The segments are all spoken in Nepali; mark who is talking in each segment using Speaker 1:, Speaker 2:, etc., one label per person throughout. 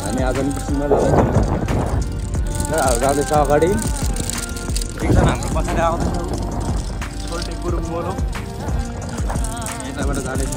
Speaker 1: हामी आज पनि पिसिङमा जाँदैछ अगाडि। एकजना हाम्रो पछाडि आउँदैछ सोल्टे गुरुङ मोरो यताबाट जाँदैछ।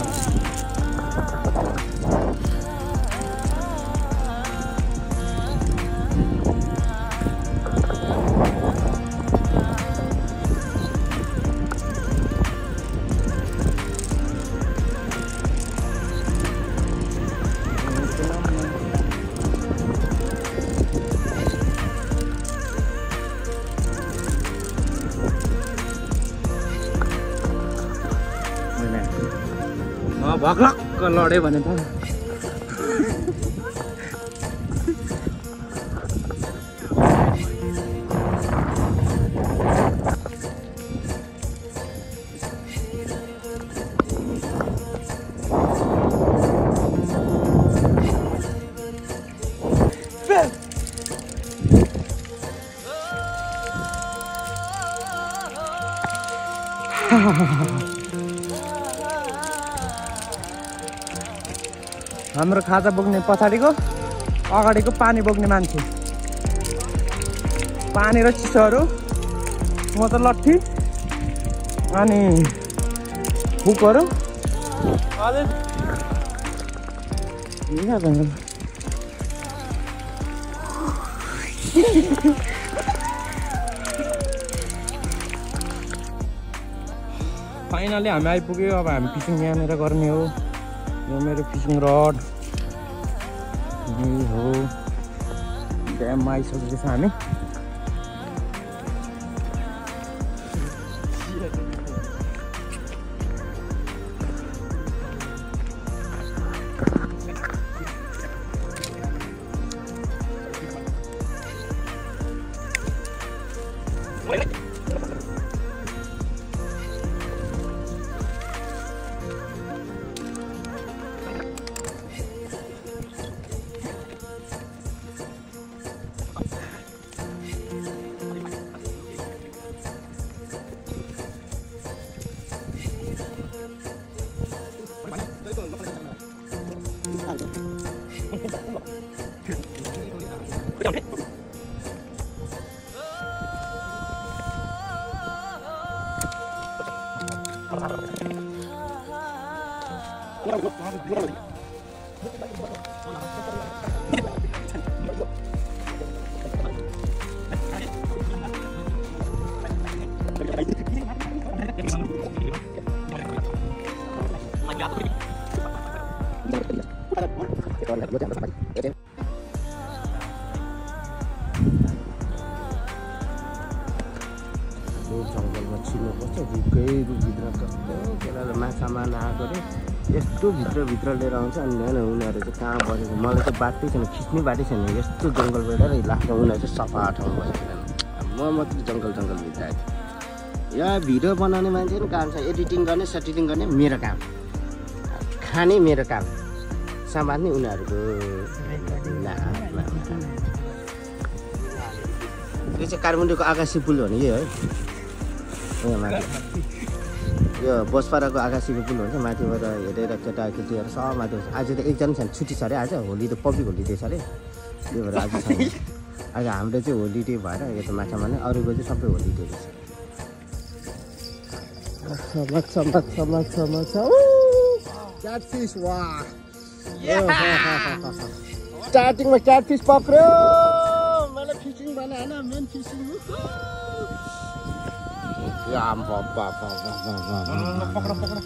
Speaker 1: भक्लक्क लड्यो भने त हाम्रो खाजा बोक्ने पछाडिको अगाडिको पानी बोक्ने मान्छे, पानी र चिसोहरू, म त लट्ठी अनि बुकहरू फाइनली हामी आइपुग्यो। अब हामी फिसिङ यहाँनिर गर्ने हो। यो मेरो फिसिङ रड हो। ड्याममा आइसकेको छ हामी। जङ्गलमा छिर्नुपर्छ रुखकै रुखभित्र कस्तो केटाले माछा मार्न आएको अरे यस्तो भित्रभित्र लिएर आउँछ। अनि यहाँ उनीहरू चाहिँ कहाँ बसेको मलाई चाहिँ बाटै छैन, खिच्ने बाटै छैन। यस्तो जङ्गलबाट र लास्टमा उनीहरू चाहिँ सफा ठाउँ बसेको म मात्रै जङ्गलभित्र आएको। यहाँ भिडियो बनाउने मान्छे पनि काम छ, एडिटिङ गर्ने सटिटिङ गर्ने मेरो काम, खाने मेरो काम, समात्ने उनीहरूको। यो चाहिँ काठमाडौँको आकाशी पुल हो नि, यो है यहाँ माथि यो बसपाडाको आकाशीको पुल हुन्छ। माथिबाट हेरेर केटाकेटीहरू सब माथि हुन्छ। आज त एकजना छैन, छुट्टी छ अरे आज, होली त पब्लिक होलिडे छ अरे, त्यही भएर आज छैन। आज हाम्रो चाहिँ होलिडे भएर यो त माछा मार्ने, अरूको चाहिँ सबै होलिडे रहेछ। क्याटफिस, वाह स्टार्टिङमा क्याटफिस पक्रियो। मैले फिसिङ भने होइन, मेन फिसिङ हो। पक्र पक्र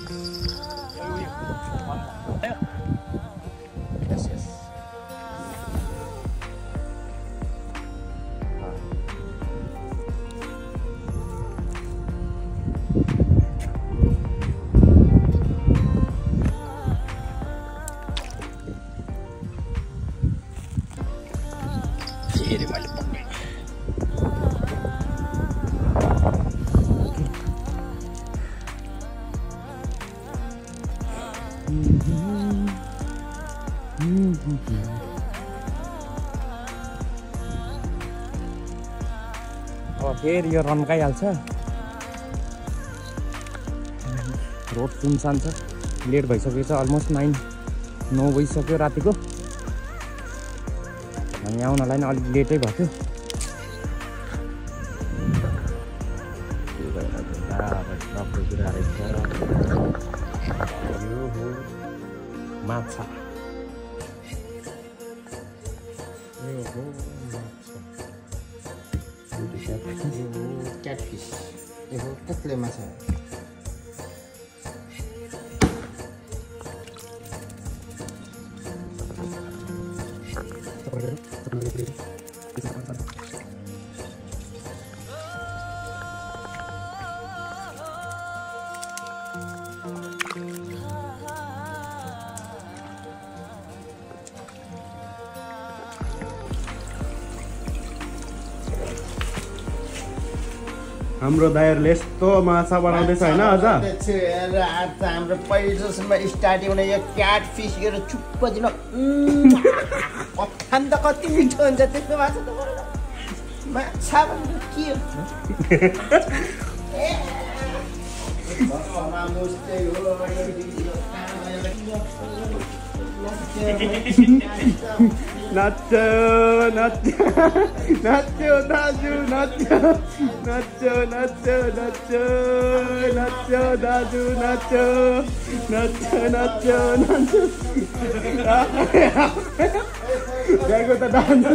Speaker 1: अब फेरि यो रन्काइहाल्छ। रोड सुनसान छ, लेट भइसकेको छ, अलमोस्ट 9 बजिसक्यो रातिको।
Speaker 2: हामी आउनलाई नै अलिक लेटै भएको थियो।
Speaker 1: टक्कै कुरा रहेछ।
Speaker 2: यो हो माछा। यो हो
Speaker 1: क्याटफिस। यो हो कत्ले माछा।
Speaker 2: हाम्रो दाइहरूले यस्तो माछा बनाउँदैछ होइन अझ।
Speaker 1: हाम्रो पहिलोसम्म स्टार्टिङ हुने यो क्याट फिस यो चुप्प दिन खान त कति मिठो हुन्छ त्यस्तो माछा त। माछा भन्नु के हो?
Speaker 2: नाच्यो नाच्यो नाच्यो दाजु नाच्यो नाच्यो नाच्यो नाच्यो नाच्यो दाजु नाच्यो नाच्यो नाच्यो नाच्यो गाईको त डान्स